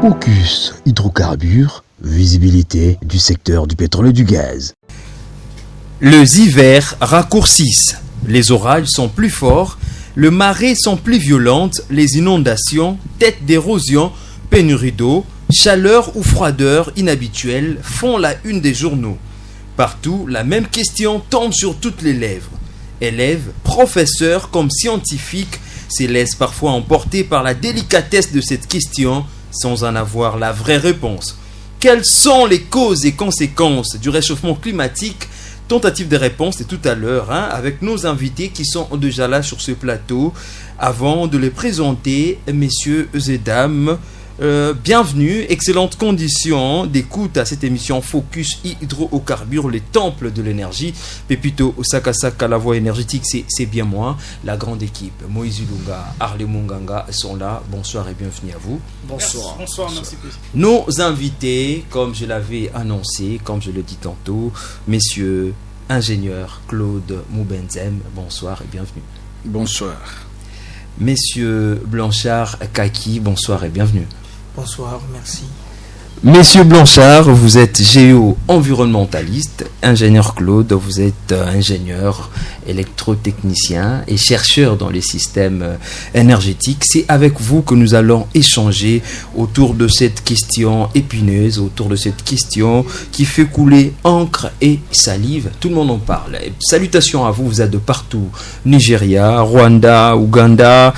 Focus hydrocarbures, visibilité du secteur du pétrole et du gaz. Les hivers raccourcissent, les orages sont plus forts, les marées sont plus violentes, les inondations, têtes d'érosion, pénurie d'eau, chaleur ou froideur inhabituelle font la une des journaux. Partout, la même question tombe sur toutes les lèvres. Élèves, professeurs comme scientifiques se laissent parfois emporter par la délicatesse de cette question sans en avoir la vraie réponse. Quelles sont les causes et conséquences du réchauffement climatique? Tentative de réponse, c'est tout à l'heure, avec nos invités qui sont déjà là sur ce plateau. Avant de les présenter, messieurs et dames, bienvenue, excellentes conditions d'écoute à cette émission Focus hydrocarbures, les temples de l'énergie. Pepito Osakasaka, la voix énergétique, c'est bien moi. La grande équipe, Moïse Ilunga, Arlé Munganga sont là. Bonsoir et bienvenue à vous. Bonsoir. Bonsoir, merci. Nos invités, comme je l'avais annoncé, comme je le dis tantôt, messieurs, ingénieur Claude Moubenzem, bonsoir et bienvenue. Bonsoir. Messieurs Blanchard Kaki, bonsoir et bienvenue. Bonsoir, merci. Messieurs Blanchard, vous êtes géo-environnementaliste. Ingénieur Claude, vous êtes ingénieur électrotechnicien et chercheur dans les systèmes énergétiques. C'est avec vous que nous allons échanger autour de cette question épineuse, autour de cette question qui fait couler encre et salive. Tout le monde en parle. Et salutations à vous, vous êtes de partout. Nigeria, Rwanda, Ouganda,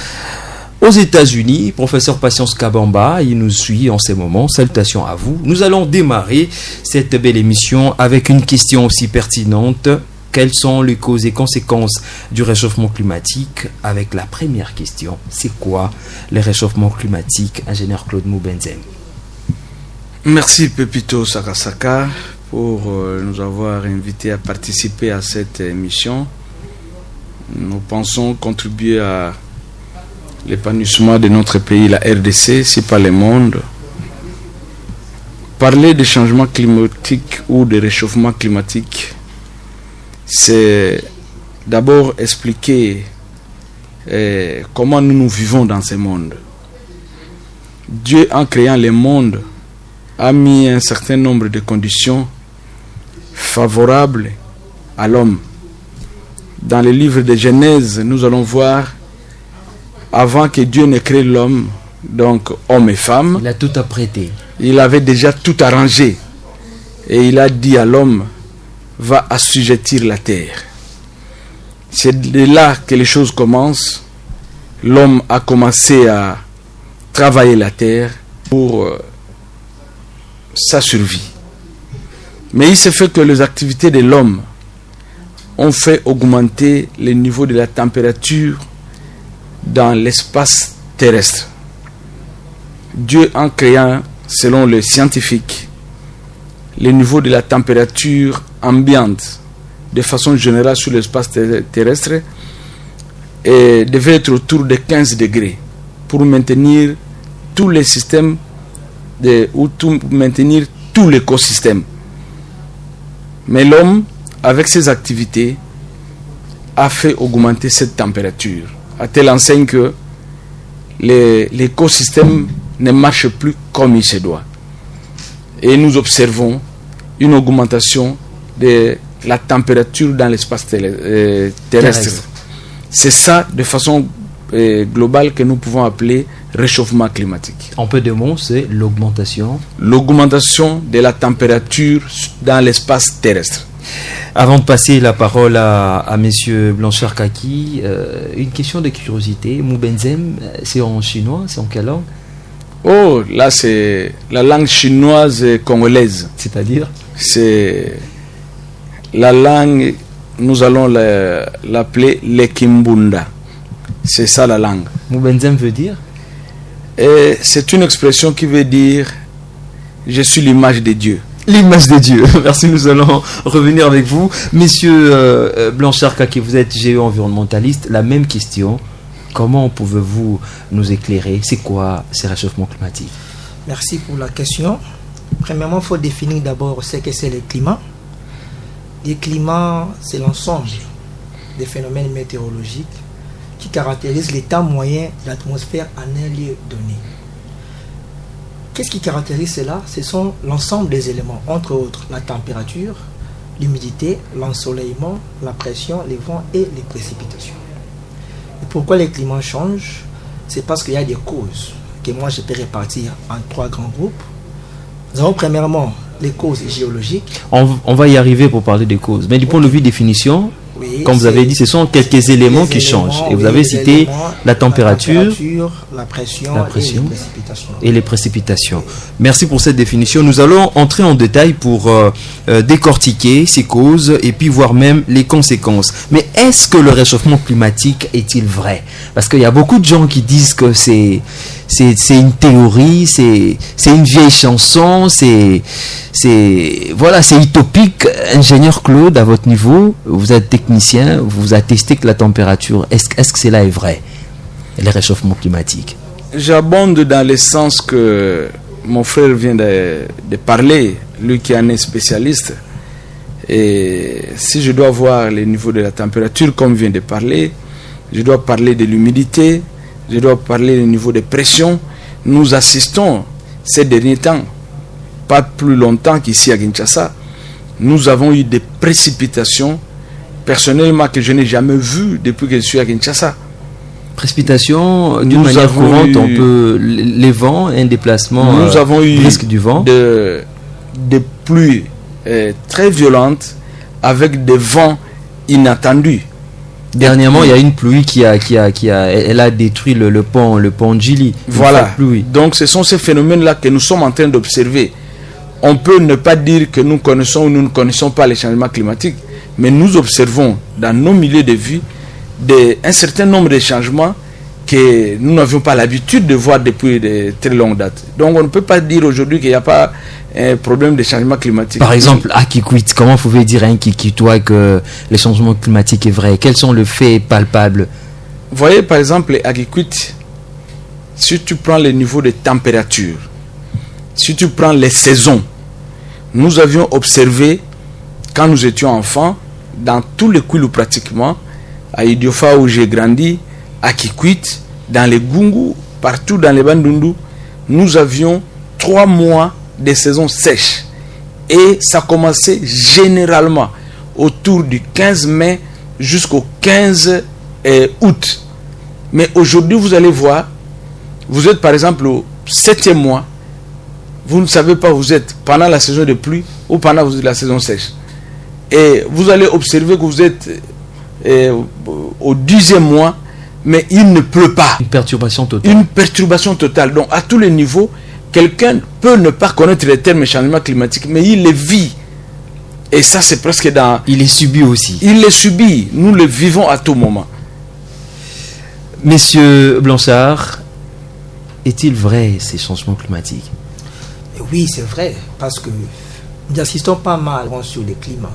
aux États-Unis, professeur Patience Kabamba, il nous suit en ces moments. Salutations à vous. Nous allons démarrer cette belle émission avec une question aussi pertinente. Quelles sont les causes et conséquences du réchauffement climatique? Avec la première question, c'est quoi le réchauffement climatique? Ingénieur Claude Moubenzem. Merci Pepito Sakasaka pour nous avoir invités à participer à cette émission. Nous pensons contribuer à l'épanouissement de notre pays, la RDC, c'est pas le monde. Parler de changement climatique ou de réchauffement climatique, c'est d'abord expliquer comment nous vivons dans ce monde. Dieu, en créant le monde, a mis un certain nombre de conditions favorables à l'homme. Dans le livre de Genèse, nous allons voir, avant que Dieu ne crée l'homme, donc homme et femme, il a tout apprêté. Il avait déjà tout arrangé. Et il a dit à l'homme, va assujettir la terre. C'est de là que les choses commencent. L'homme a commencé à travailler la terre pour sa survie. Mais il s'est fait que les activités de l'homme ont fait augmenter le niveau de la température dans l'espace terrestre. Dieu, en créant, selon les scientifiques, le niveau de la température ambiante de façon générale sur l'espace terrestre devait être autour de 15 degrés pour maintenir tous les systèmes maintenir tout l'écosystème. Mais l'homme, avec ses activités, a fait augmenter cette température à telle enseigne que l'écosystème ne marche plus comme il se doit. Et nous observons une augmentation de la température dans l'espace terrestre. C'est ça, de façon globale, que nous pouvons appeler réchauffement climatique. En peu de mots, c'est l'augmentation. L'augmentation de la température dans l'espace terrestre. Avant de passer la parole à messieurs Blanchard Kaki, une question de curiosité. Moubenzem, c'est en chinois, c'est en quelle langue? Oh, là c'est la langue chinoise et congolaise. C'est-à-dire? C'est la langue, nous allons l'appeler le Kimbunda. C'est ça la langue. Moubenzem veut dire? C'est une expression qui veut dire je suis l'image de Dieu. L'image de Dieu. Merci, nous allons revenir avec vous. Messieurs Blanchard Kaki, vous êtes géo-environnementaliste. La même question. Comment pouvez-vous nous éclairer? C'est quoi ces réchauffements climatiques? Merci pour la question. Premièrement, il faut définir d'abord ce que c'est le climat. Le climat, c'est l'ensemble des phénomènes météorologiques qui caractérisent l'état moyen de l'atmosphère en un lieu donné. qu'est-ce qui caractérise cela? Ce sont l'ensemble des éléments, entre autres la température, l'humidité, l'ensoleillement, la pression, les vents et les précipitations. Et pourquoi les climats changent? C'est parce qu'il y a des causes que moi je peux répartir en 3 grands groupes. Nous avons premièrement les causes géologiques. On va y arriver pour parler des causes. Mais du point de vue définition, oui, comme vous avez dit, ce sont quelques éléments qui changent. Et vous avez cité la température, la pression et les précipitations. Merci pour cette définition. Nous allons entrer en détail pour décortiquer ces causes et puis voir même les conséquences. Mais est-ce que le réchauffement climatique est-il vrai? Parce qu'il y a beaucoup de gens qui disent que c'est une théorie, c'est une vieille chanson, c'est utopique. Ingénieur Claude, à votre niveau, vous êtes technicien, vous attestez que la température, est-ce que cela est vrai, les réchauffements climatiques? J'abonde dans le sens que mon frère vient de parler, lui qui en est spécialiste. Et si je dois voir le niveau de la température, comme vient de parler, je dois parler de l'humidité, je dois parler du niveau de pression. Nous assistons ces derniers temps, pas plus longtemps qu'ici à Kinshasa, nous avons eu des précipitations, personnellement, que je n'ai jamais vues depuis que je suis à Kinshasa. Précipitations, d'une manière courante, on peut, les vents, un déplacement, nous avons eu risque du vent. Des pluies très violentes avec des vents inattendus. Dernièrement, il y a une pluie elle a détruit le pont Djili. Voilà. Donc, ce sont ces phénomènes-là que nous sommes en train d'observer. On peut ne pas dire que nous connaissons ou nous ne connaissons pas les changements climatiques, mais nous observons dans nos milieux de vie un certain nombre de changements que nous n'avions pas l'habitude de voir depuis de très longues dates. Donc, on ne peut pas dire aujourd'hui qu'il n'y a pas un problème de changement climatique. Par exemple, à Kikwit, comment vous pouvez dire à un Kikitois que le changement climatique est vrai? Quels sont les faits palpables? Vous voyez, par exemple, à Kikwit, si tu prends les niveaux de température, si tu prends les saisons, nous avions observé, quand nous étions enfants, dans tous les Kwilu pratiquement, à Idiofa où j'ai grandi, à Kikwit, dans les Gungu, partout dans les Bandundu, nous avions 3 mois de saison sèche. Et ça commençait généralement autour du 15 mai jusqu'au 15 août. Mais aujourd'hui, vous allez voir, vous êtes par exemple au 7e mois, vous ne savez pas où vous êtes pendant la saison de pluie ou pendant la saison sèche. Et vous allez observer que vous êtes au 10e mois, mais il ne pleut pas. Une perturbation totale. Une perturbation totale. Donc à tous les niveaux, quelqu'un peut ne pas connaître les termes changement climatique, mais il les vit. Et ça, c'est presque dans... Il les subit aussi. Il les subit. Nous les vivons à tout moment. Messieurs Blanchard, est-il vrai ces changements climatiques? Oui, c'est vrai, parce que nous assistons pas mal sur le climat.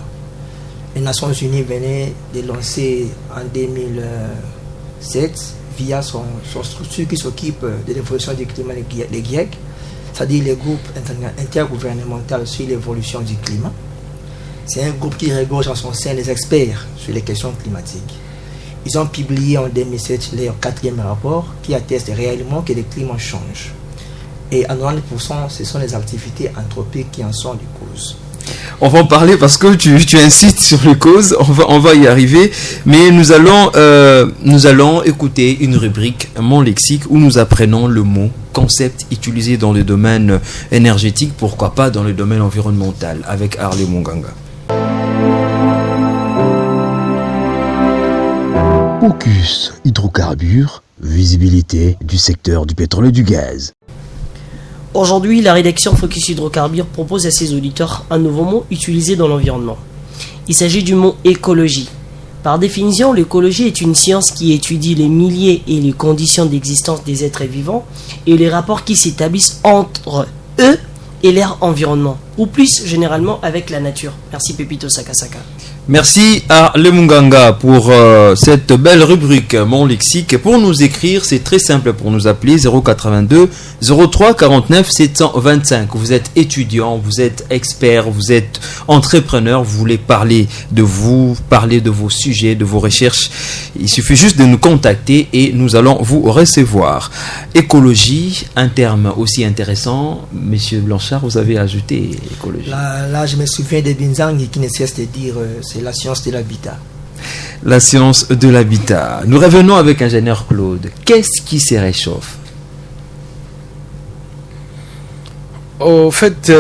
Les Nations Unies venaient de lancer en 2007, via son structure qui s'occupe de l'évolution du climat, les GIEC, c'est-à-dire le groupe intergouvernemental sur l'évolution du climat. C'est un groupe qui regorge en son sein les experts sur les questions climatiques. Ils ont publié en 2007 leur 4e rapport qui atteste réellement que le climat change. Et à 90%, ce sont les activités anthropiques qui en sont les causes. On va en parler parce que tu insistes sur les causes, on va y arriver, mais nous allons écouter une rubrique, Mon Lexique, où nous apprenons le mot, concept utilisé dans le domaine énergétique, pourquoi pas dans le domaine environnemental, avec Harley Monganga. Focus hydrocarbures, visibilité du secteur du pétrole et du gaz. Aujourd'hui, la rédaction Focus Hydrocarbures propose à ses auditeurs un nouveau mot utilisé dans l'environnement. Il s'agit du mot écologie. Par définition, l'écologie est une science qui étudie les milliers et les conditions d'existence des êtres vivants et les rapports qui s'établissent entre eux et leur environnement, ou plus généralement avec la nature. Merci Pepito Sakasaka. Merci à Le Munganga pour cette belle rubrique Mon Lexique. Pour nous écrire, c'est très simple pour nous appeler 082 03 49 725. Vous êtes étudiant, vous êtes expert, vous êtes entrepreneur, vous voulez parler de vous, parler de vos sujets, de vos recherches. Il suffit juste de nous contacter et nous allons vous recevoir. Écologie, un terme aussi intéressant. Monsieur Blanchard, vous avez ajouté écologie. Là, je me souviens de Binzang qui ne cesse de dire c'est la science de l'habitat. La science de l'habitat. Nous revenons avec ingénieur Claude. Qu'est-ce qui se réchauffe? Au fait,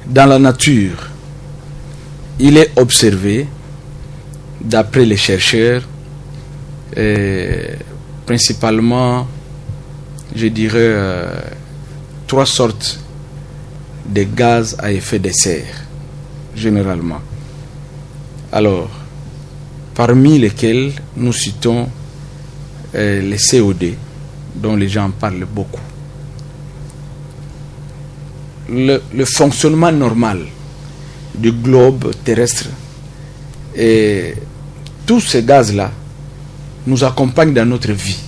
dans la nature, il est observé, d'après les chercheurs, principalement, je dirais, 3 sortes de gaz à effet de serre, généralement. Alors, parmi lesquels nous citons les COD, dont les gens parlent beaucoup. Le fonctionnement normal du globe terrestre et tous ces gaz-là nous accompagnent dans notre vie,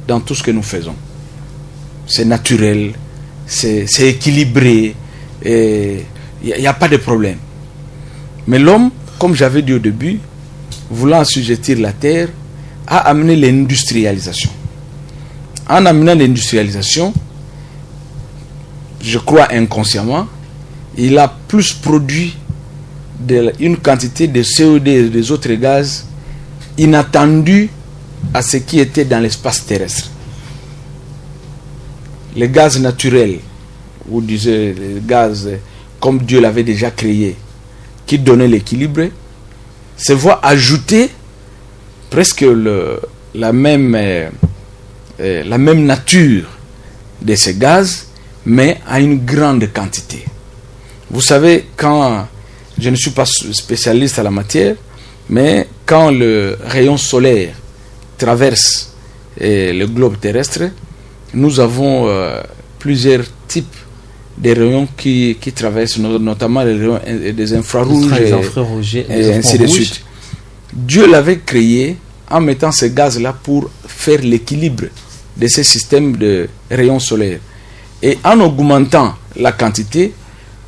dans tout ce que nous faisons. C'est naturel, c'est équilibré, il n'y a pas de problème. Mais l'homme, comme j'avais dit au début, voulant assujettir la terre, a amené l'industrialisation. En amenant l'industrialisation, je crois inconsciemment, il a plus produit une quantité de CO2 et des autres gaz inattendus à ce qui était dans l'espace terrestre. Les gaz naturels, vous disiez les gaz comme Dieu l'avait déjà créé, qui donnaient l'équilibre, se voient ajouter presque la même nature de ces gaz, mais à une grande quantité. Vous savez, quand je ne suis pas spécialiste à la matière, mais quand le rayon solaire traverse le globe terrestre, nous avons plusieurs types de rayons qui traversent, notamment les rayons des infrarouges et ainsi de suite. Dieu l'avait créé en mettant ces gaz-là pour faire l'équilibre de ces systèmes de rayons solaires. Et en augmentant la quantité,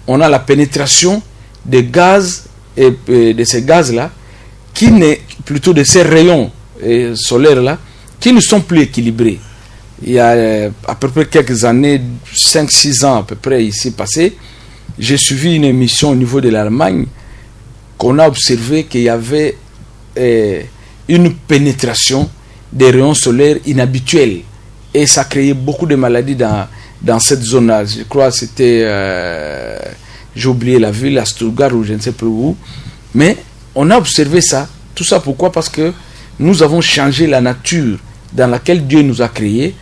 on a la pénétration des gaz et de ces gaz-là, plutôt de ces rayons solaires-là, qui ne sont plus équilibrés. Il y a à peu près quelques années, 5-6 ans à peu près ici passé, j'ai suivi une émission au niveau de l'Allemagne, qu'on a observé qu'il y avait une pénétration des rayons solaires inhabituels. Et ça créait beaucoup de maladies dans cette zone-là. Je crois que c'était, j'ai oublié la ville, à Stuttgart ou je ne sais plus où. Mais on a observé ça. Tout ça pourquoi? Parce que nous avons changé la nature dans laquelle Dieu nous a créés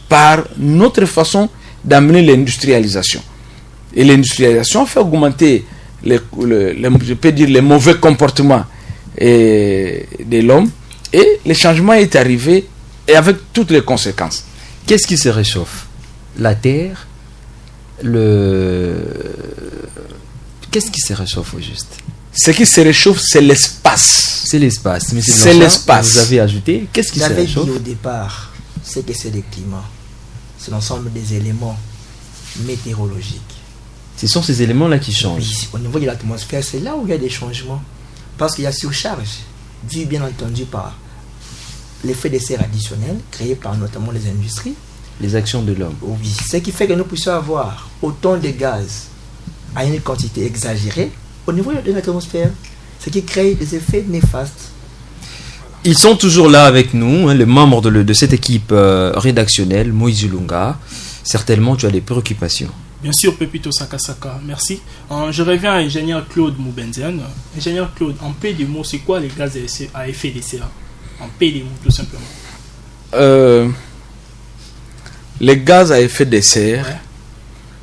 par notre façon d'amener l'industrialisation. Et l'industrialisation fait augmenter je peux dire les mauvais comportements de l'homme. Et le changement est arrivé et avec toutes les conséquences. Qu'est-ce qui se réchauffe? La terre, Qu'est-ce qui se réchauffe au juste? Ce qui se réchauffe, c'est l'espace. C'est l'espace. C'est l'espace. Vous avez ajouté, qu'est-ce qui se réchauffe? J'avais dit au départ, c'est que c'est le climat. C'est l'ensemble des éléments météorologiques. Ce sont ces éléments-là qui changent. Oui, au niveau de l'atmosphère, c'est là où il y a des changements. Parce qu'il y a surcharge, dû bien entendu par l'effet de serre additionnel, créé par notamment les industries. Les actions de l'homme. Oui, ce qui fait que nous puissions avoir autant de gaz à une quantité exagérée au niveau de l'atmosphère, ce qui crée des effets néfastes. Ils sont toujours là avec nous, les membres de cette équipe rédactionnelle, Moïse Lunga. Certainement, tu as des préoccupations. Bien sûr, Pepito Sakasaka, merci. Je reviens à l'ingénieur Claude Moubenzian. Ingénieur Claude, en peu de mots, c'est quoi les gaz à effet de serre? En peu de mots, tout simplement. Les gaz à effet de serre,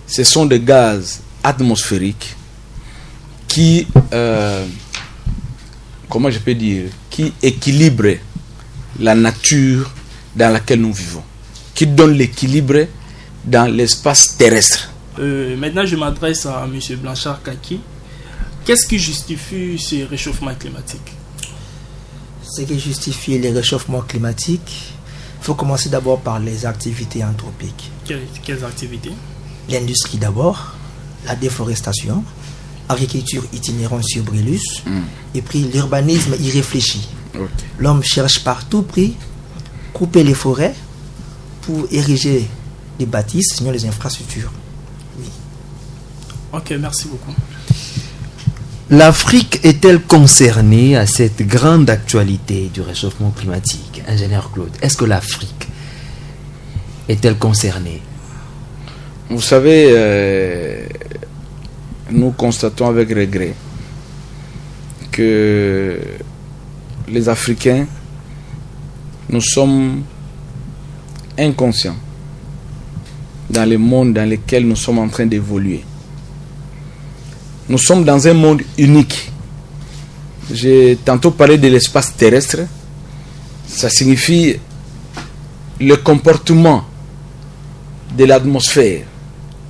ce sont des gaz atmosphériques qui, comment je peux dire, qui équilibrent la nature dans laquelle nous vivons, qui donnent l'équilibre dans l'espace terrestre. Maintenant, je m'adresse à M. Blanchard Kaki. Qu'est-ce qui justifie ce réchauffement climatique? Ce qui justifie les réchauffements climatiques, il faut commencer d'abord par les activités anthropiques. Quelles activités? L'industrie d'abord, la déforestation, agriculture itinérante sur Brélus, et puis l'urbanisme irréfléchi. Ok. L'homme cherche par tout prix couper les forêts pour ériger des bâtisses, sinon les infrastructures. Oui. Ok, merci beaucoup. L'Afrique est-elle concernée à cette grande actualité du réchauffement climatique? Ingénieur Claude, est-ce que l'Afrique est-elle concernée? Vous savez, nous constatons avec regret que les Africains, nous sommes inconscients dans le monde dans lequel nous sommes en train d'évoluer. Nous sommes dans un monde unique. J'ai tantôt parlé de l'espace terrestre. Ça signifie le comportement de l'atmosphère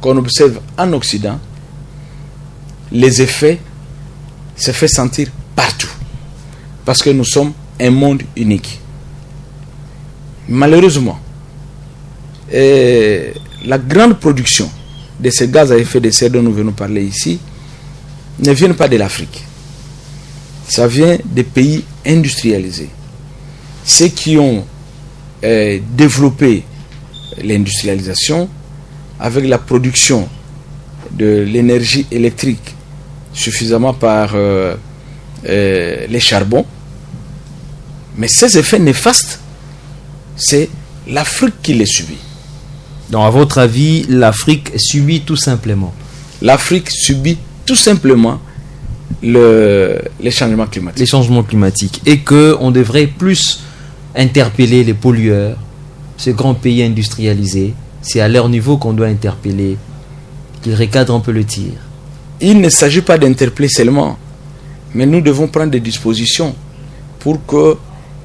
qu'on observe en Occident. Les effets se font sentir partout. Parce que nous sommes un monde unique. Malheureusement, la grande production de ces gaz à effet de serre dont nous venons parler ici ne viennent pas de l'Afrique. Ça vient des pays industrialisés. Ceux qui ont développé l'industrialisation avec la production de l'énergie électrique suffisamment par les charbons. Mais ces effets néfastes, c'est l'Afrique qui les subit. Donc, à votre avis, l'Afrique subit tout simplement? L'Afrique subit tout simplement les changements climatiques. Les changements climatiques. Et qu'on devrait plus interpeller les pollueurs, ces grands pays industrialisés. C'est à leur niveau qu'on doit interpeller, qu'ils recadrent un peu le tir. Il ne s'agit pas d'interpeller seulement, mais nous devons prendre des dispositions pour que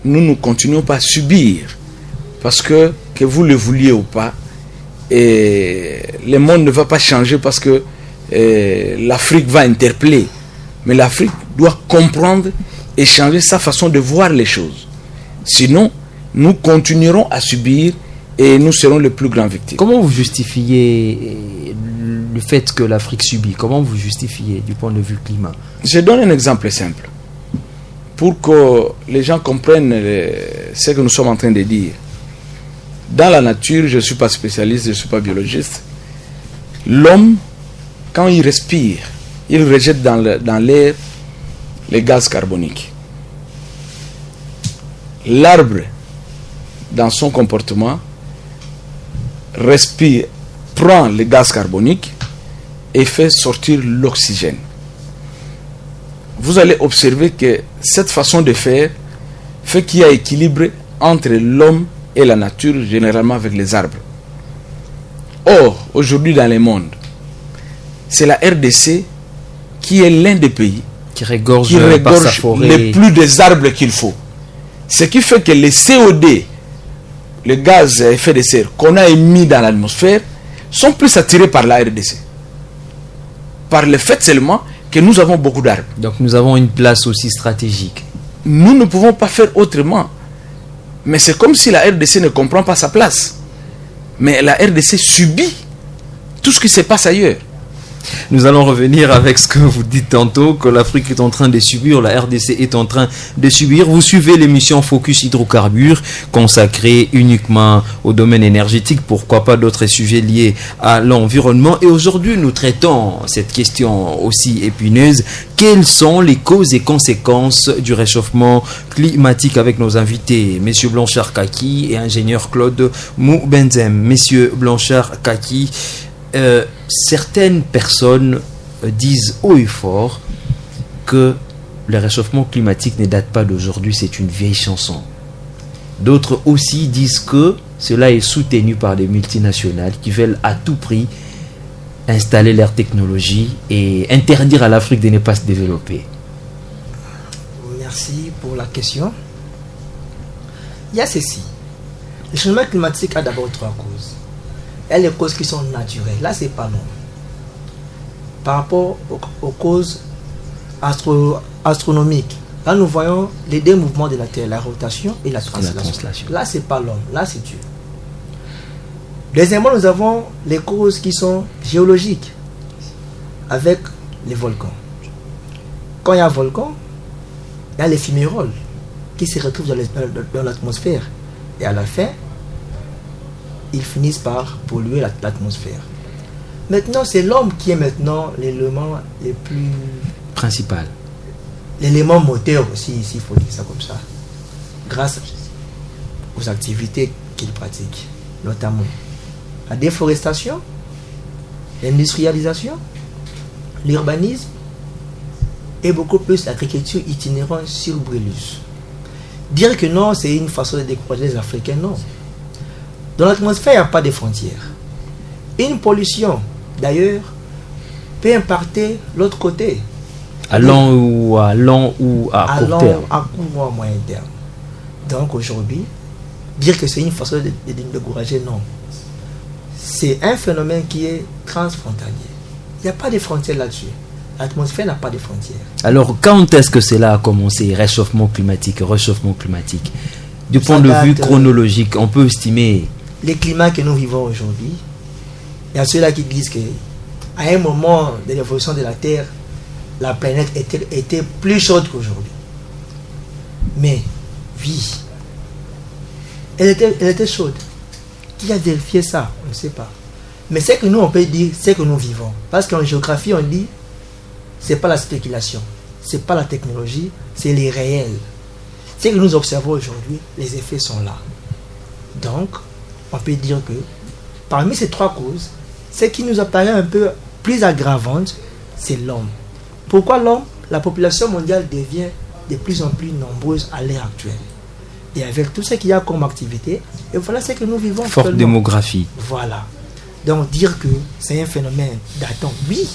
nous ne continuions pas à subir. Parce que vous le vouliez ou pas, le monde ne va pas changer parce que l'Afrique va interpeller. Mais l'Afrique doit comprendre et changer sa façon de voir les choses. Sinon, nous continuerons à subir et nous serons les plus grands victimes. Comment vous justifiez le fait que l'Afrique subit? Comment vous justifiez du point de vue climat? Je donne un exemple simple pour que les gens comprennent ce que nous sommes en train de dire. Dans la nature, je ne suis pas spécialiste, je ne suis pas biologiste. L'homme, quand il respire, il rejette dans l'air les gaz carboniques. L'arbre, dans son comportement, respire, prend les gaz carboniques et fait sortir l'oxygène. Vous allez observer que cette façon de faire fait qu'il y a équilibre entre l'homme et la nature, généralement avec les arbres. Or, aujourd'hui dans le monde, c'est la RDC qui est l'un des pays qui regorge les plus des arbres qu'il faut. Ce qui fait que les CO2, les gaz à effet de serre qu'on a émis dans l'atmosphère, sont plus attirés par la RDC. Par le fait seulement que nous avons beaucoup d'arbres. Donc nous avons une place aussi stratégique. Nous ne pouvons pas faire autrement. Mais c'est comme si la RDC ne comprend pas sa place. Mais la RDC subit tout ce qui se passe ailleurs. Nous allons revenir avec ce que vous dites tantôt, que l'Afrique est en train de subir, la RDC est en train de subir. Vous suivez l'émission Focus Hydrocarbures, consacrée uniquement au domaine énergétique, pourquoi pas d'autres sujets liés à l'environnement. Et aujourd'hui, nous traitons cette question aussi épineuse. Quelles sont les causes et conséquences du réchauffement climatique avec nos invités, messieurs Blanchard Kaki et ingénieur Claude Moubenzem. Messieurs Blanchard Kaki, certaines personnes disent haut et fort que le réchauffement climatique ne date pas d'aujourd'hui, c'est une vieille chanson. D'autres aussi disent que cela est soutenu par des multinationales qui veulent à tout prix installer leur technologie et interdire à l'Afrique de ne pas se développer. Merci pour la question. Il y a ceci. Le changement climatique a d'abord 3 causes. Il y a les causes qui sont naturelles. Là, c'est pas non. Par rapport aux causes astronomique. Là, nous voyons les deux mouvements de la Terre, la rotation et la translation. Là, c'est pas l'homme, là, c'est Dieu. Deuxièmement, nous avons les causes qui sont géologiques, avec les volcans. Quand il y a un volcan, il y a les fumerolles qui se retrouvent dans l'atmosphère. Et à la fin, ils finissent par polluer l'atmosphère. Maintenant, c'est l'homme qui est maintenant l'élément le plus... principal. L'élément moteur aussi, ici, il faut dire ça comme ça. Grâce aux activités qu'il pratique, notamment la déforestation, l'industrialisation, l'urbanisme et beaucoup plus l'agriculture itinérante sur brûlus. Dire que non, c'est une façon de décourager les Africains, non. Dans l'atmosphère, il n'y a pas de frontières. Une pollution, d'ailleurs, peut impacter l'autre côté. À long ou à court terme. À court ou à moyen terme. Donc aujourd'hui, dire que c'est une façon de décourager, non. C'est un phénomène qui est transfrontalier. Il n'y a pas de frontières là-dessus. L'atmosphère n'a pas de frontières. Alors, quand est-ce que cela a commencé, réchauffement climatique? Du point de vue chronologique, on peut estimer... Les climats que nous vivons aujourd'hui, il y a ceux-là qui disent qu'à un moment de l'évolution de la Terre, la planète était plus chaude qu'aujourd'hui. Mais, oui, elle était chaude. Qui a vérifié ça? On ne sait pas. Mais c'est que nous, on peut dire, c'est que nous vivons. Parce qu'en géographie, on dit, c'est pas la spéculation, c'est pas la technologie, c'est les réels. Ce que nous observons aujourd'hui, les effets sont là. Donc, on peut dire que parmi ces trois causes, ce qui nous apparaît un peu plus aggravante, c'est l'homme. Pourquoi l'homme? La population mondiale devient de plus en plus nombreuse à l'ère actuelle. Et avec tout ce qu'il y a comme activité, et voilà ce que nous vivons. Forte démographie. Voilà. Donc dire que c'est un phénomène datant, oui,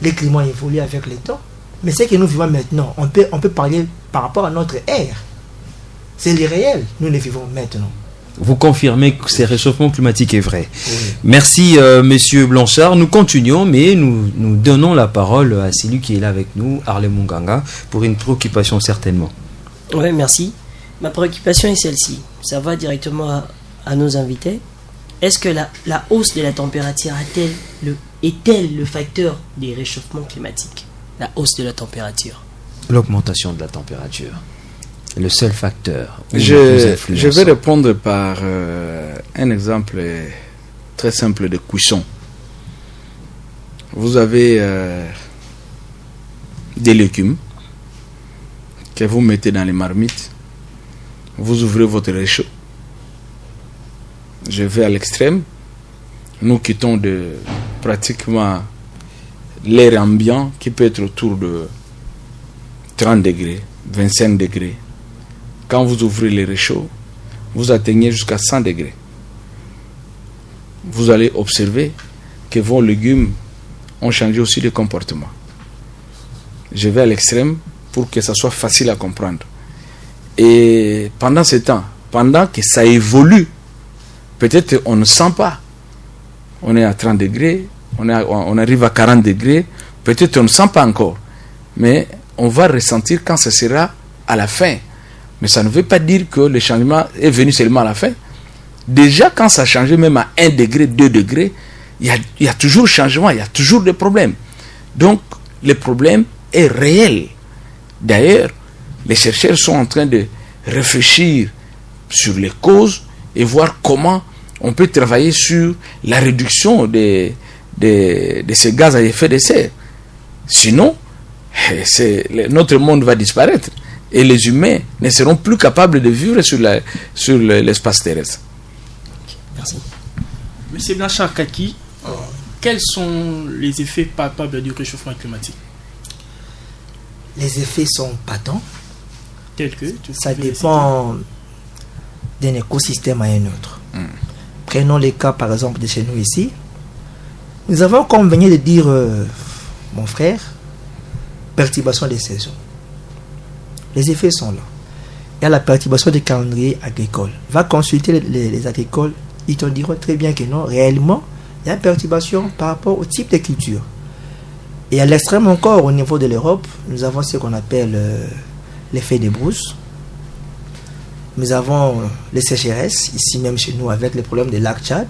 les climats évoluent avec le temps, mais ce que nous vivons maintenant, on peut parler par rapport à notre ère. C'est le réel, nous le vivons maintenant. Vous confirmez que ce réchauffement climatique est vrai. Oui. Merci, Monsieur Blanchard. Nous continuons, mais nous donnons la parole à celui qui est là avec nous, Harlem Munganga, pour une préoccupation certainement. Oui, merci. Ma préoccupation est celle-ci. Ça va directement à nos invités. Est-ce que la hausse de la température est-elle le facteur des réchauffements climatiques? La hausse de la température. L'augmentation de la température. Le seul facteur. Je vais répondre par un exemple très simple de cuisson. Vous avez des légumes que vous mettez dans les marmites. Vous ouvrez votre réchaud. Je vais à l'extrême. Nous quittons de pratiquement l'air ambiant qui peut être autour de 30 degrés, 25 degrés. Quand vous ouvrez les réchauds, vous atteignez jusqu'à 100 degrés. Vous allez observer que vos légumes ont changé aussi de comportement. Je vais à l'extrême pour que ça soit facile à comprendre. Et pendant ce temps, pendant que ça évolue, peut-être on ne sent pas. On est à 30 degrés, on arrive à 40 degrés, peut-être on ne sent pas encore. Mais on va ressentir quand ce sera à la fin. Mais ça ne veut pas dire que le changement est venu seulement à la fin. Déjà, quand ça a changé, même à 1 degré, 2 degrés, il y a toujours changement, il y a toujours des problèmes. Donc, le problème est réel. D'ailleurs, les chercheurs sont en train de réfléchir sur les causes et voir comment on peut travailler sur la réduction de ces gaz à effet de serre. Sinon, notre monde va disparaître. Et les humains ne seront plus capables de vivre sur l'espace terrestre. Merci. Monsieur Blanchard Kaki, quels sont les effets palpables du réchauffement climatique? Les effets sont patents. Tels que ça dépend d'un écosystème à un autre. Prenons les cas par exemple de chez nous ici. Nous avons, comme venait de dire mon frère, perturbation des saisons. Les effets sont là. Il y a la perturbation des calendriers agricoles. Va consulter les agricoles, ils te diront très bien que non, réellement, il y a une perturbation par rapport au type de culture. Et à l'extrême encore, au niveau de l'Europe, nous avons ce qu'on appelle l'effet des brousses. Nous avons les sécheresses, ici même chez nous, avec les problèmes des lacs Tchad.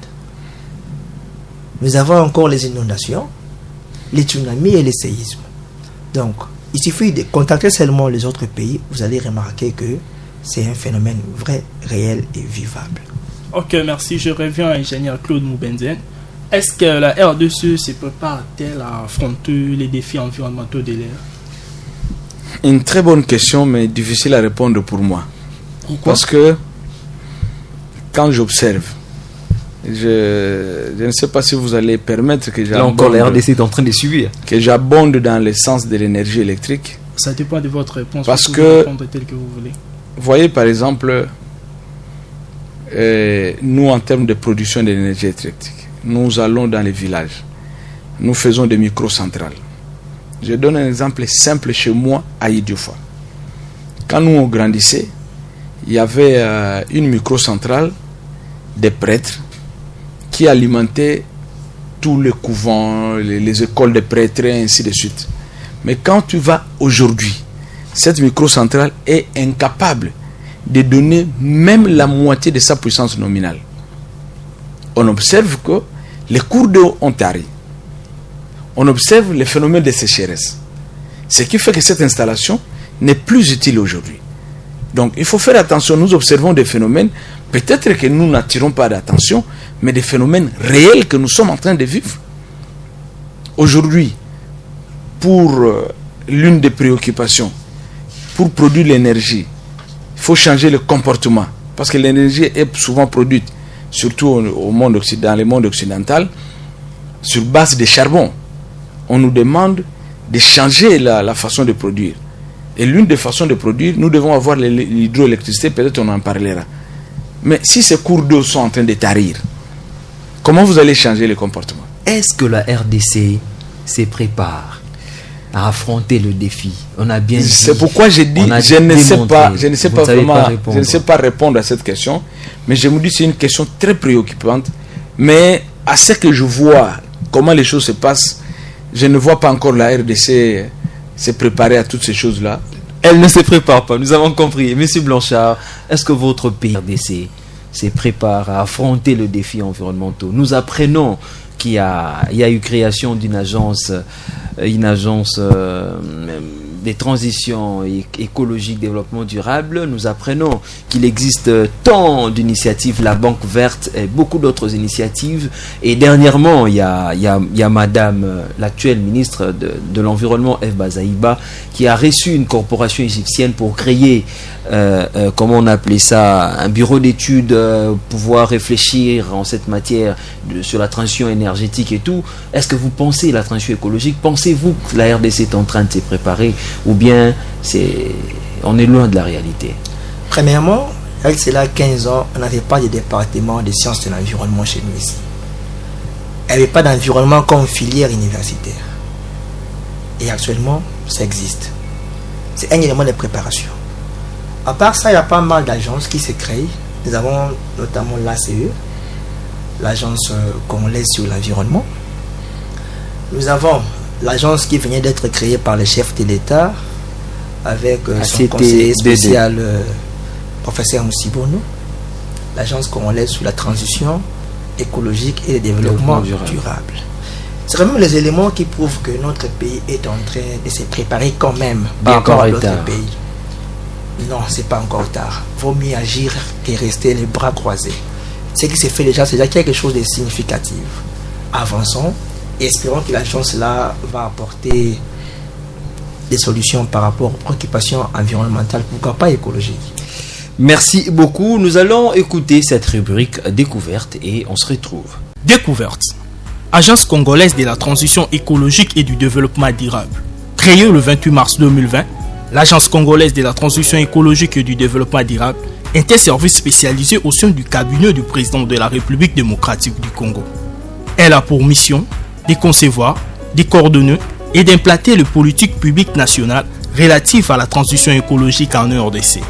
Nous avons encore les inondations, les tsunamis et les séismes. Donc, il suffit de contacter seulement les autres pays, vous allez remarquer que c'est un phénomène vrai, réel et vivable. Ok, merci. Je reviens à l'ingénieur Claude Moubenzen. Est-ce que la RDC se prépare-t-elle à affronter les défis environnementaux de l'ère? Une très bonne question, mais difficile à répondre pour moi. Pourquoi? Parce que quand j'observe, je ne sais pas si vous allez permettre que Là encore, la RDC est en train de subir. Que j'abonde dans l'essence de l'énergie électrique. Ça dépend de votre réponse. Parce vous que, répondre tel que vous voulez. Voyez par exemple, nous en termes de production d'énergie électrique, nous allons dans les villages, nous faisons des microcentrales. Je donne un exemple simple chez moi à Idiofa. Quand nous on grandissait, il y avait une microcentrale des prêtres qui alimentait tous les couvents, les écoles de prêtres et ainsi de suite. Mais quand tu vas aujourd'hui, cette microcentrale est incapable de donner même la moitié de sa puissance nominale. On observe que les cours d'eau ont tari. On observe les phénomènes de sécheresse. Ce qui fait que cette installation n'est plus utile aujourd'hui. Donc il faut faire attention, nous observons des phénomènes, peut-être que nous n'attirons pas d'attention, mais des phénomènes réels que nous sommes en train de vivre. Aujourd'hui, pour l'une des préoccupations, pour produire l'énergie, il faut changer le comportement. Parce que l'énergie est souvent produite, surtout dans le monde occidental, sur base de charbon. On nous demande de changer la façon de produire. Et l'une des façons de produire, nous devons avoir l'hydroélectricité, peut-être on en parlera. Mais si ces cours d'eau sont en train de tarir, comment vous allez changer le comportement? Est-ce que la RDC se prépare à affronter le défi? On a bien dit. C'est pourquoi j'ai dit, je ne sais pas répondre à cette question, mais je me dis que c'est une question très préoccupante. Mais à ce que je vois, comment les choses se passent, je ne vois pas encore la RDC se préparer à toutes ces choses-là. Elle ne se prépare pas, nous avons compris. Monsieur Blanchard, est-ce que votre pays RDC se prépare à affronter le défi environnemental? Nous apprenons qu'il y a eu création d'une agence des transitions écologiques, développement durable. Nous apprenons qu'il existe tant d'initiatives, la Banque verte et beaucoup d'autres initiatives. Et dernièrement, il y a madame, l'actuelle ministre de l'Environnement, Eve Bazaïba, qui a reçu une corporation égyptienne pour créer, comment on appelait ça, un bureau d'études, pouvoir réfléchir en cette matière sur la transition énergétique et tout. Est-ce que vous pensez la transition écologique? Pensez-vous que la RDC est en train de se préparer? Ou bien on est loin de la réalité? Premièrement, avec cela 15 ans, on n'avait pas de département de sciences de l'environnement chez nous ici. Il n'y avait pas d'environnement comme filière universitaire. Et actuellement, ça existe. C'est un élément de préparation. À part ça, il y a pas mal d'agences qui se créent. Nous avons notamment l'ACE, l'agence congolaise sur l'environnement. Nous avons l'agence qui venait d'être créée par le chef de l'État avec son conseiller spécial, professeur Moussibono, l'agence congolaise sur la transition écologique et le développement durable. C'est vraiment les éléments qui prouvent que notre pays est en train de se préparer quand même par rapport à d'autres pays. Non, c'est pas encore tard. Vaut mieux agir que rester les bras croisés. Ce qui s'est fait déjà, c'est déjà quelque chose de significatif. Avançons. Et espérons que l'agence-là va apporter des solutions par rapport aux préoccupations environnementales, pourquoi pas écologiques. Merci beaucoup. Nous allons écouter cette rubrique découverte et on se retrouve. Découverte. Agence congolaise de la transition écologique et du développement durable. Créée le 28 mars 2020, l'Agence congolaise de la transition écologique et du développement durable est un service spécialisé au sein du cabinet du président de la République démocratique du Congo. Elle a pour mission de concevoir, de coordonner et d'implanter les politiques publiques nationales relatives à la transition écologique en RDC.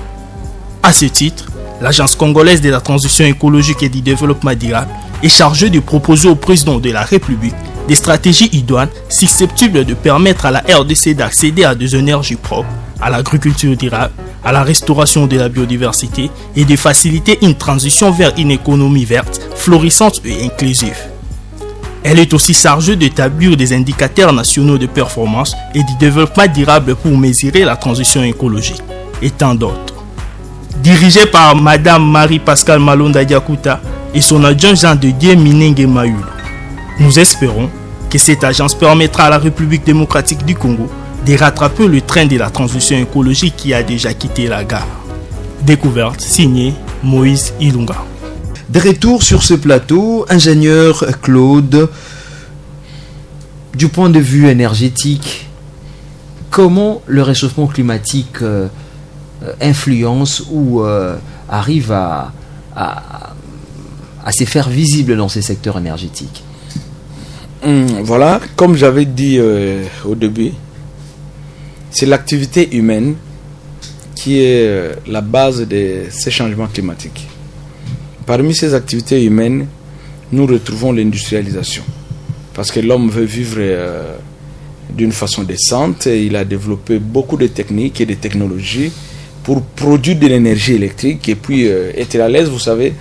À ce titre, l'Agence congolaise de la transition écologique et du développement durable est chargée de proposer au président de la République des stratégies idoines susceptibles de permettre à la RDC d'accéder à des énergies propres, à l'agriculture durable, à la restauration de la biodiversité et de faciliter une transition vers une économie verte, florissante et inclusive. Elle est aussi chargée d'établir des indicateurs nationaux de performance et du développement durable pour mesurer la transition écologique, et tant d'autres. Dirigée par Madame Marie-Pascale Malonda Diakuta et son adjoint Jean-de-Dieu Minenge Mayulu. Nous espérons que cette agence permettra à la République démocratique du Congo de rattraper le train de la transition écologique qui a déjà quitté la gare. Découverte signée Moïse Ilunga. De retour sur ce plateau, ingénieur Claude, du point de vue énergétique, comment le réchauffement climatique influence ou arrive à se faire visible dans ces secteurs énergétiques? Voilà, comme j'avais dit au début, c'est l'activité humaine qui est la base de ces changements climatiques. Parmi ces activités humaines, nous retrouvons l'industrialisation. Parce que l'homme veut vivre d'une façon décente. Et il a développé beaucoup de techniques et de technologies pour produire de l'énergie électrique et puis être à l'aise. Vous savez,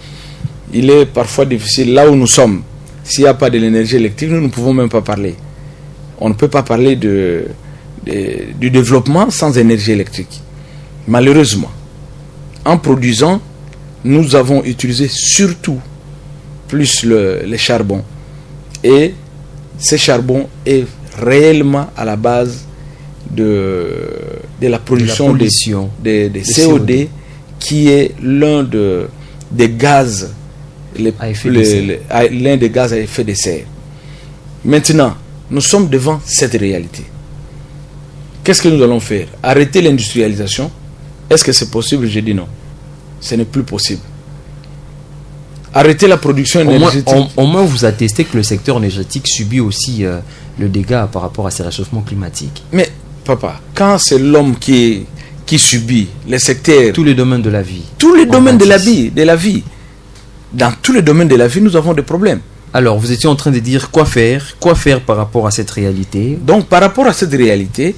il est parfois difficile là où nous sommes. S'il n'y a pas de l'énergie électrique, nous ne pouvons même pas parler. On ne peut pas parler du développement sans énergie électrique. Malheureusement, en produisant, nous avons utilisé surtout plus le charbon. Et ce charbon est réellement à la base de la production des CO2, qui est l'un des gaz l'un des gaz à effet de serre. Maintenant, nous sommes devant cette réalité. Qu'est-ce que nous allons faire? Arrêter l'industrialisation? Est-ce que c'est possible? Je dis non. Ce n'est plus possible. Arrêter la production énergétique. Au moins, vous attestez que le secteur énergétique subit aussi le dégât par rapport à ces réchauffements climatiques. Mais, papa, quand c'est l'homme qui subit les secteurs... Tous les domaines de la vie. Tous les domaines de la vie. Dans tous les domaines de la vie, nous avons des problèmes. Alors, vous étiez en train de dire quoi faire par rapport à cette réalité? Donc, par rapport à cette réalité,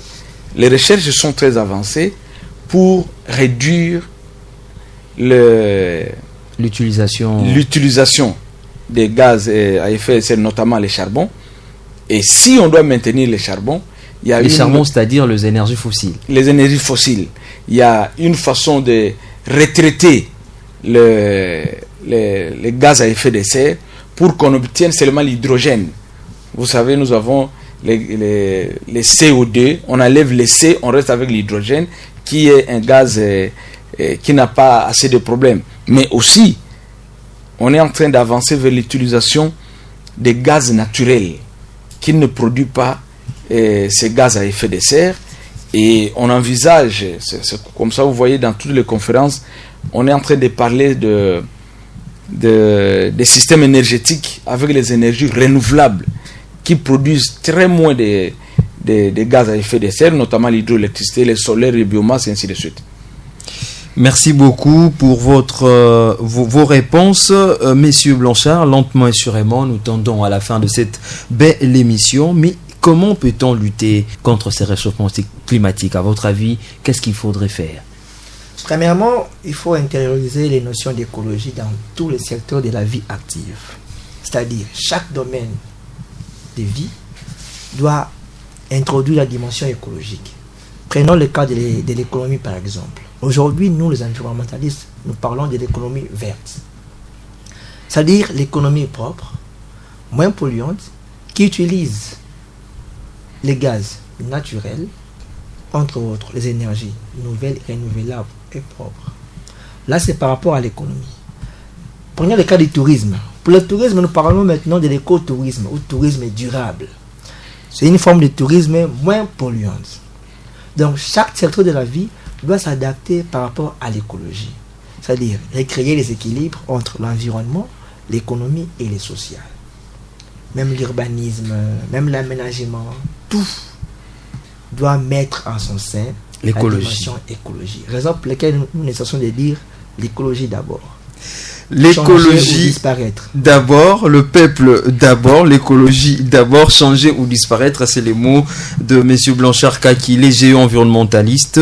les recherches sont très avancées pour réduire l'utilisation des gaz à effet de serre, notamment les charbons. Et si on doit maintenir les charbons, il y a c'est-à-dire les énergies fossiles. Les énergies fossiles. Il y a une façon de retraiter les gaz à effet de serre pour qu'on obtienne seulement l'hydrogène. Vous savez, nous avons les CO2, on enlève les C, on reste avec l'hydrogène, qui est un gaz qui n'a pas assez de problèmes. Mais aussi, on est en train d'avancer vers l'utilisation des gaz naturels qui ne produisent pas ces gaz à effet de serre. Et on envisage, c'est comme ça vous voyez dans toutes les conférences, on est en train de parler des systèmes énergétiques avec les énergies renouvelables qui produisent très moins de gaz à effet de serre, notamment l'hydroélectricité, les solaires, les biomasses et ainsi de suite. Merci beaucoup pour vos réponses, messieurs Blanchard. Lentement et sûrement, nous tendons à la fin de cette belle émission. Mais comment peut-on lutter contre ces réchauffements climatiques? À votre avis, qu'est-ce qu'il faudrait faire? Premièrement, il faut intérioriser les notions d'écologie dans tous les secteurs de la vie active. C'est-à-dire, chaque domaine de vie doit introduire la dimension écologique. Prenons le cas de l'économie par exemple. Aujourd'hui, nous les environnementalistes, nous parlons de l'économie verte. C'est-à-dire l'économie propre, moins polluante, qui utilise les gaz naturels, entre autres les énergies nouvelles, renouvelables et propres. Là, c'est par rapport à l'économie. Prenons le cas du tourisme. Pour le tourisme, nous parlons maintenant de l'écotourisme ou tourisme durable. C'est une forme de tourisme moins polluante. Donc, chaque secteur de la vie doit s'adapter par rapport à l'écologie. C'est-à-dire recréer les équilibres entre l'environnement, l'économie et le social. Même l'urbanisme, même l'aménagement, tout doit mettre en son sein l'écologie. La dimension écologie. Raison pour laquelle nous ne cessons de dire l'écologie d'abord. L'écologie disparaître. d'abord, le peuple d'abord, l'écologie d'abord, changer ou disparaître, c'est les mots de M. Blanchard Kaki, les géo-environnementalistes.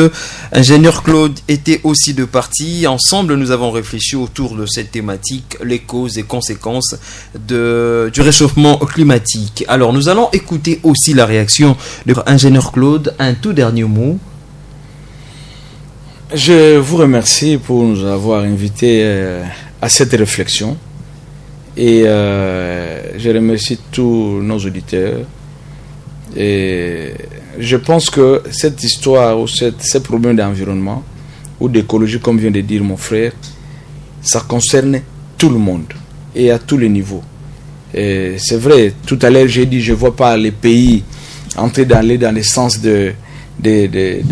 Ingénieur Claude était aussi de partie. Ensemble, nous avons réfléchi autour de cette thématique, les causes et conséquences du réchauffement climatique. Alors, nous allons écouter aussi la réaction de l'ingénieur Claude. Un tout dernier mot. Je vous remercie pour nous avoir invités à cette réflexion et je remercie tous nos auditeurs et je pense que cette histoire ou ces problèmes d'environnement ou d'écologie, comme vient de dire mon frère, ça concerne tout le monde et à tous les niveaux. Et c'est vrai, tout à l'heure j'ai dit je ne vois pas les pays entrer dans le sens de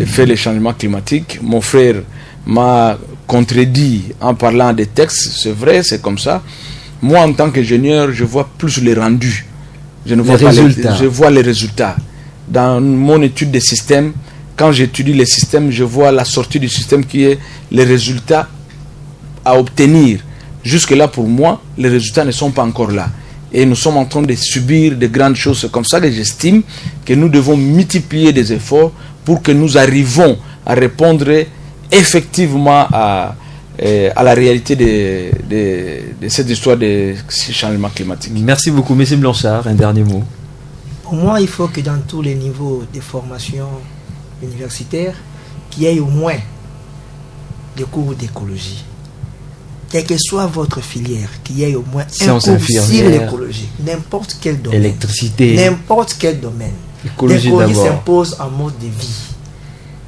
faire les changements climatiques. Mon frère m'a contredit en parlant des textes, c'est vrai, c'est comme ça. Moi, en tant qu'ingénieur, je vois plus les rendus. Je ne vois pas je vois les résultats. Dans mon étude des systèmes, quand j'étudie les systèmes, je vois la sortie du système qui est les résultats à obtenir. Jusque-là, pour moi, les résultats ne sont pas encore là. Et nous sommes en train de subir de grandes choses. C'est comme ça que j'estime que nous devons multiplier des efforts pour que nous arrivons à répondre effectivement à la réalité de cette histoire de changement climatique. Merci beaucoup, M. Blanchard. Un dernier mot. Pour moi, il faut que dans tous les niveaux de formation universitaire, qu'il y ait au moins des cours d'écologie. Quelle que soit votre filière, qu'il y ait au moins un cours sur l'écologie. N'importe quel domaine. Électricité. N'importe quel domaine. L'écologie s'impose en mode de vie.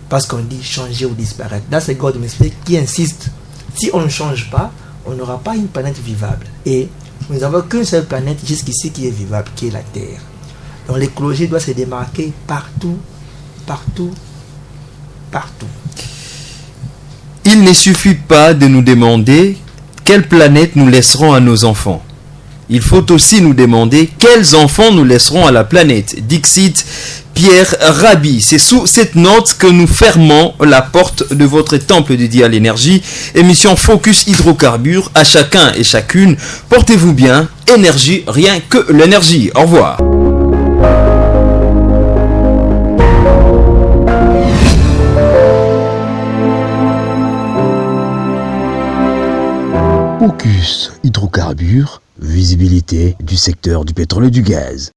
Parce qu'on dit changer ou disparaître. Là, c'est God qui insiste. Si on ne change pas, on n'aura pas une planète vivable. Et nous n'avons qu'une seule planète jusqu'ici qui est vivable, qui est la Terre. Donc l'écologie doit se démarquer partout, partout, partout. Il ne suffit pas de nous demander quelle planète nous laisserons à nos enfants. Il faut aussi nous demander quels enfants nous laisserons à la planète. Dixit Pierre Rabhi. C'est sous cette note que nous fermons la porte de votre temple dédié à l'énergie. Émission Focus Hydrocarbures. À chacun et chacune, portez-vous bien. Énergie, rien que l'énergie. Au revoir. Focus Hydrocarbures, visibilité du secteur du pétrole et du gaz.